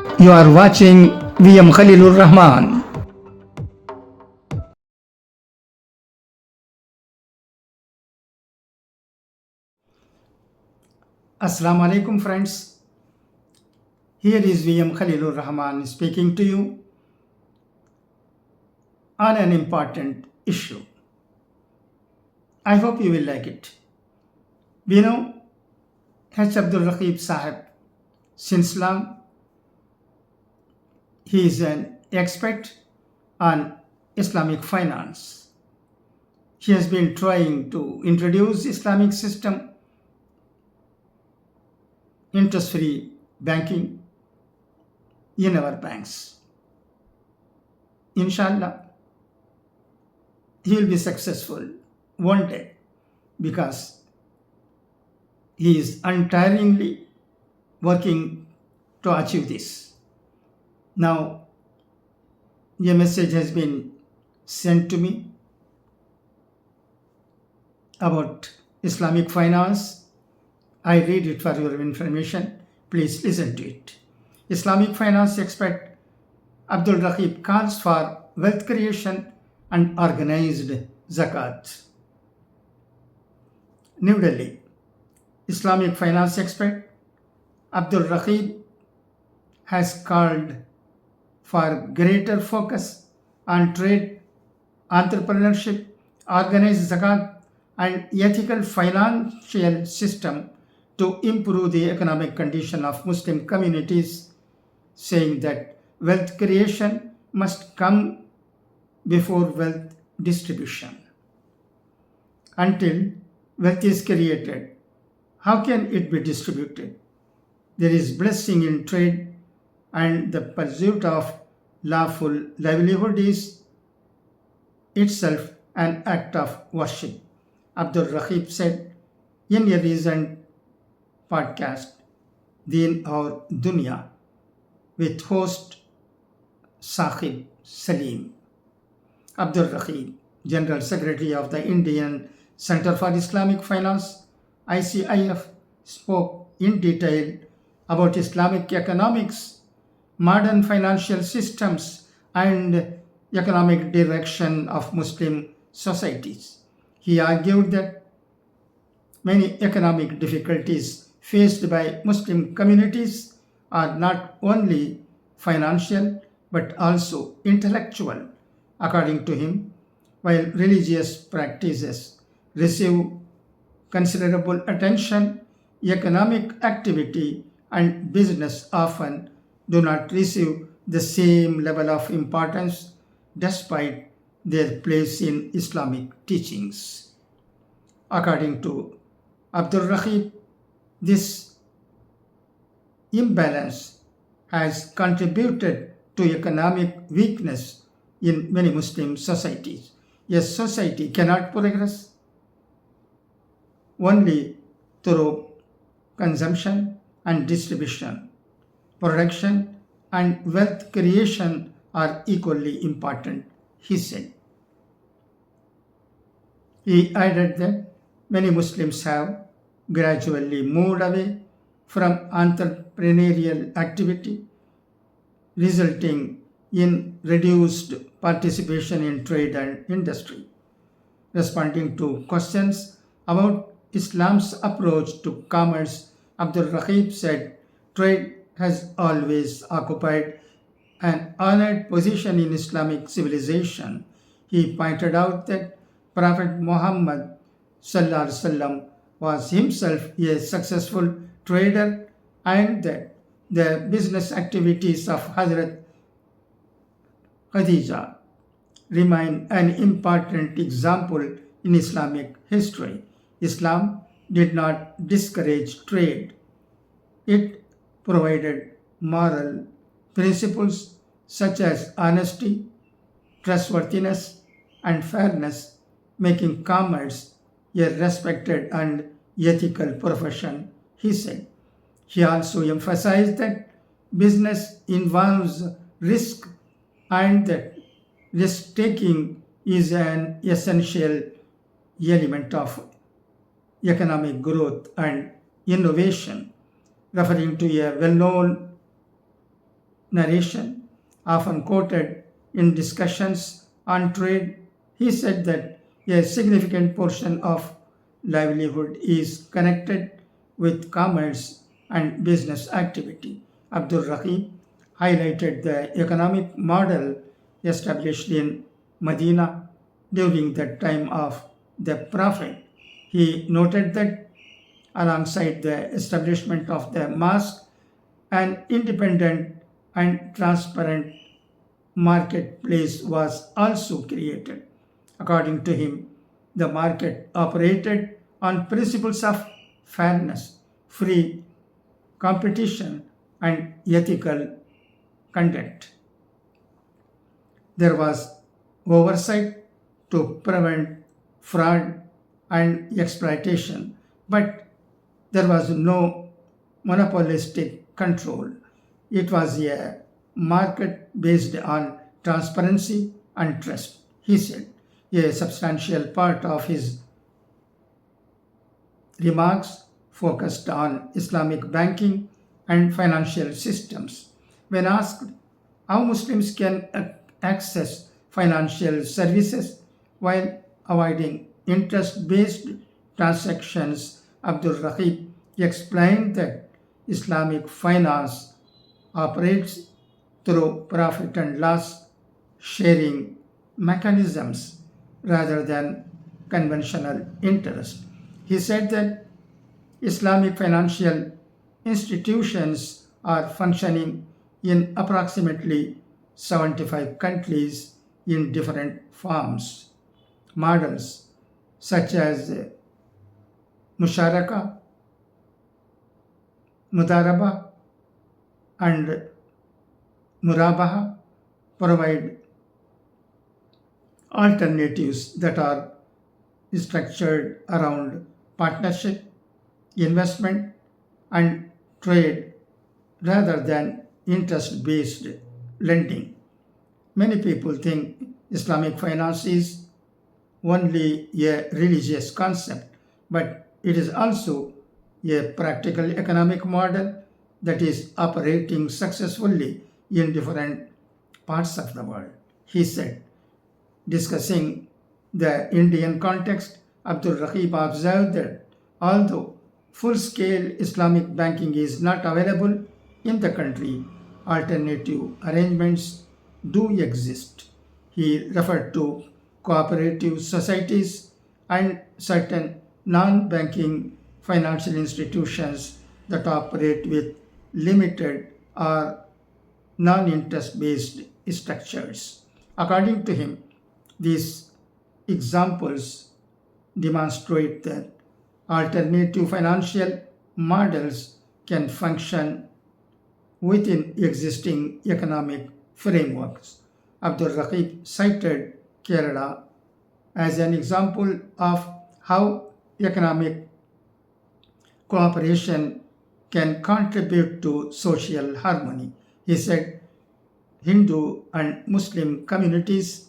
You are watching VM Khalilur Rahman. Assalamu alaikum friends. Here is VM Khalilur Rahman speaking to you on an important issue. I hope you will like it. We know Abdul Raqeeb Sahib since long. He is an expert on Islamic finance. He has been trying to introduce Islamic system, interest-free banking in our banks. Inshallah, he will be successful one day because he is untiringly working to achieve this. Now, a message has been sent to me about Islamic finance. I read it for your information. Please listen to it. Islamic finance expert Abdul Raqeeb calls for wealth creation and organized zakat. New Delhi. Islamic finance expert Abdul Raqeeb has called for greater focus on trade, entrepreneurship, organized zakat, and ethical financial system to improve the economic condition of Muslim communities, saying that wealth creation must come before wealth distribution. Until wealth is created, how can it be distributed? There is blessing in trade, and the pursuit of lawful livelihood is itself an act of worship. Abdul Raqeeb said in a recent podcast, Deen or Dunya, with host Sahib Salim. Abdul Raqeeb, General Secretary of the Indian Center for Islamic Finance, ICIF, spoke in detail about Islamic economics, modern financial systems, and economic direction of Muslim societies. He argued that many economic difficulties faced by Muslim communities are not only financial but also intellectual. According to him, while religious practices receive considerable attention, economic activity and business often do not receive the same level of importance despite their place in Islamic teachings. According to Abdul Raqeeb, this imbalance has contributed to economic weakness in many Muslim societies. A society cannot progress only through consumption and distribution. Production and wealth creation are equally important, he said. He added that many Muslims have gradually moved away from entrepreneurial activity, resulting in reduced participation in trade and industry. Responding to questions about Islam's approach to commerce, Abdul Raqeeb said trade has always occupied an honored position in Islamic civilization. He pointed out that Prophet Muhammad ﷺ was himself a successful trader and that the business activities of Hazrat Khadija remain an important example in Islamic history. Islam did not discourage trade. It provided moral principles such as honesty, trustworthiness, and fairness, making commerce a respected and ethical profession, he said. He also emphasized that business involves risk and that risk taking is an essential element of economic growth and innovation. Referring to a well known narration, often quoted in discussions on trade. He said that a significant portion of livelihood is connected with commerce and business activity. Abdul Raqeeb highlighted the economic model established in Medina during the time of the Prophet. He noted that alongside the establishment of the mosque, an independent and transparent marketplace was also created. According to him, the market operated on principles of fairness, free competition, and ethical conduct. There was oversight to prevent fraud and exploitation, but there was no monopolistic control. It was a market based on transparency and trust, he said. A substantial part of his remarks focused on Islamic banking and financial systems. When asked how Muslims can access financial services while avoiding interest based transactions, Abdul Raqib explained that Islamic finance operates through profit and loss sharing mechanisms rather than conventional interest. He said that Islamic financial institutions are functioning in approximately 75 countries in different forms, models such as Musharaka, Mudaraba, and Murabaha provide alternatives that are structured around partnership, investment, and trade rather than interest based lending. Many people think Islamic finance is only a religious concept, but it is also a practical economic model that is operating successfully in different parts of the world. He said, discussing the Indian context, Abdul Raqib observed that although full scale Islamic banking is not available in the country, alternative arrangements do exist. He referred to cooperative societies and certain non banking financial institutions that operate with limited or non interest based structures. According to him, these examples demonstrate that alternative financial models can function within existing economic frameworks. Abdul Raqib cited Kerala as an example of how economic cooperation can contribute to social harmony. He said Hindu and Muslim communities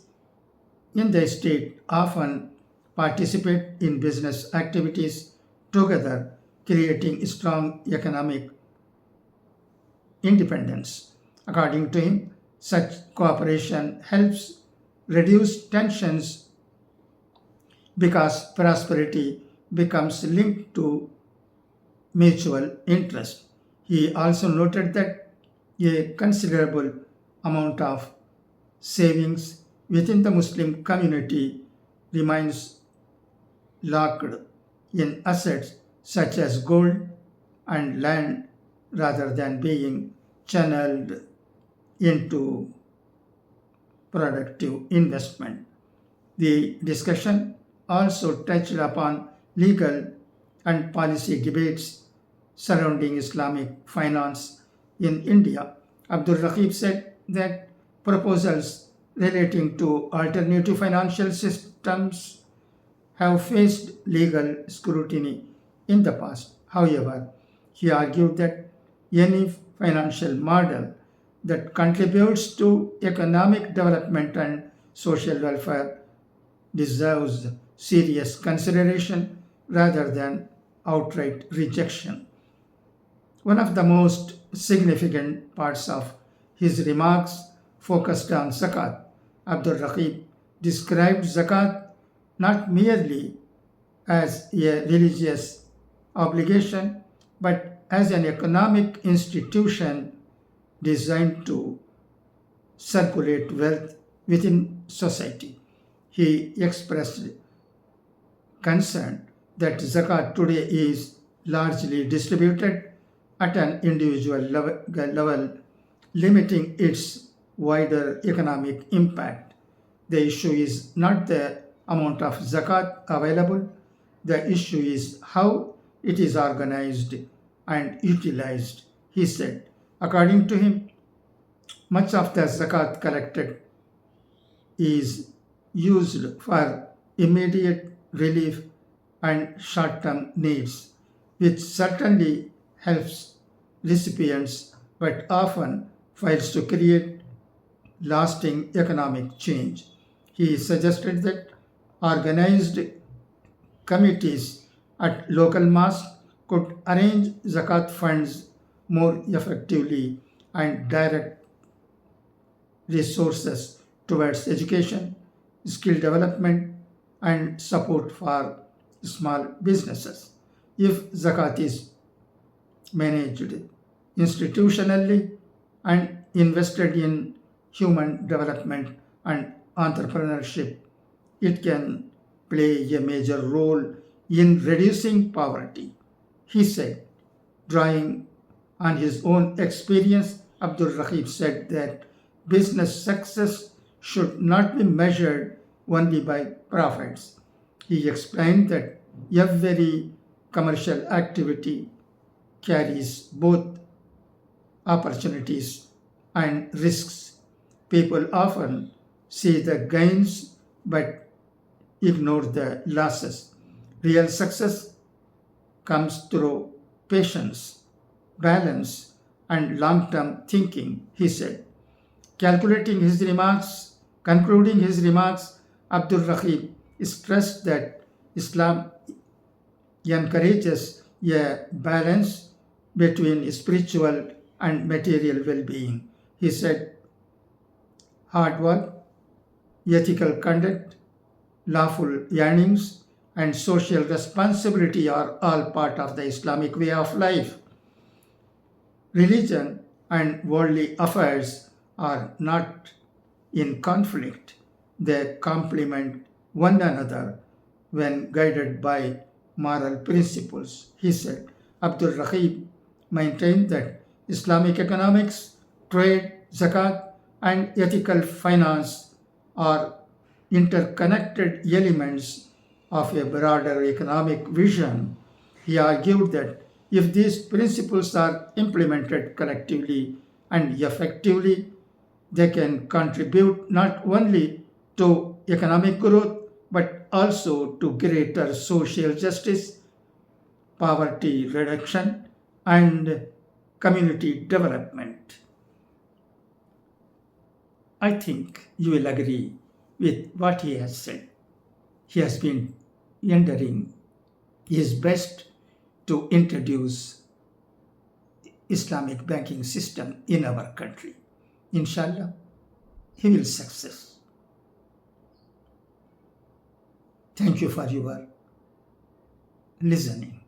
in the state often participate in business activities together, creating strong economic independence. According to him, such cooperation helps reduce tensions because prosperity becomes linked to mutual interest. He also noted that a considerable amount of savings within the Muslim community remains locked in assets such as gold and land rather than being channeled into productive investment. The discussion also touched upon legal and policy debates surrounding Islamic finance in India. Abdul Raqib said that proposals relating to alternative financial systems have faced legal scrutiny in the past. However, he argued that any financial model that contributes to economic development and social welfare deserves serious consideration rather than outright rejection. One of the most significant parts of His remarks focused on zakat. Abdul Raqeeb described zakat not merely as a religious obligation but as an economic institution designed to circulate wealth within society. He expressed concern that zakat today is largely distributed at an individual level, limiting its wider economic impact. The issue is not the amount of zakat available, the issue is how it is organized and utilized, he said. According to him, much of the zakat collected is used for immediate relief and short term needs, which certainly helps recipients but often fails to create lasting economic change. He suggested that organized committees at local mosques could arrange zakat funds more effectively and direct resources towards education, skill development, and support for small businesses. If zakat is managed institutionally and invested in human development and entrepreneurship, it can play a major role in reducing poverty. He said, drawing on his own experience, Abdul Raqeeb said that business success should not be measured only by profits. He explained that every commercial activity carries both opportunities and risks. People often see the gains but ignore the losses. Real success comes through patience, balance, and long term thinking, he said. Concluding his remarks, Abdul Raqeeb stressed that Islam encourages a balance between spiritual and material well being. He said, hard work, ethical conduct, lawful earnings, and social responsibility are all part of the Islamic way of life. Religion and worldly affairs are not in conflict, they complement one another when guided by moral principles, he said. Abdul Raqeeb maintained that Islamic economics, trade, zakat, and ethical finance are interconnected elements of a broader economic vision. He argued that if these principles are implemented collectively and effectively, they can contribute not only to economic growth but also to greater social justice, poverty reduction, and community development. I think you will agree with what he has said. He has been endeavoring his best to introduce Islamic banking system in our country. Inshallah, he will success. Thank you for your listening.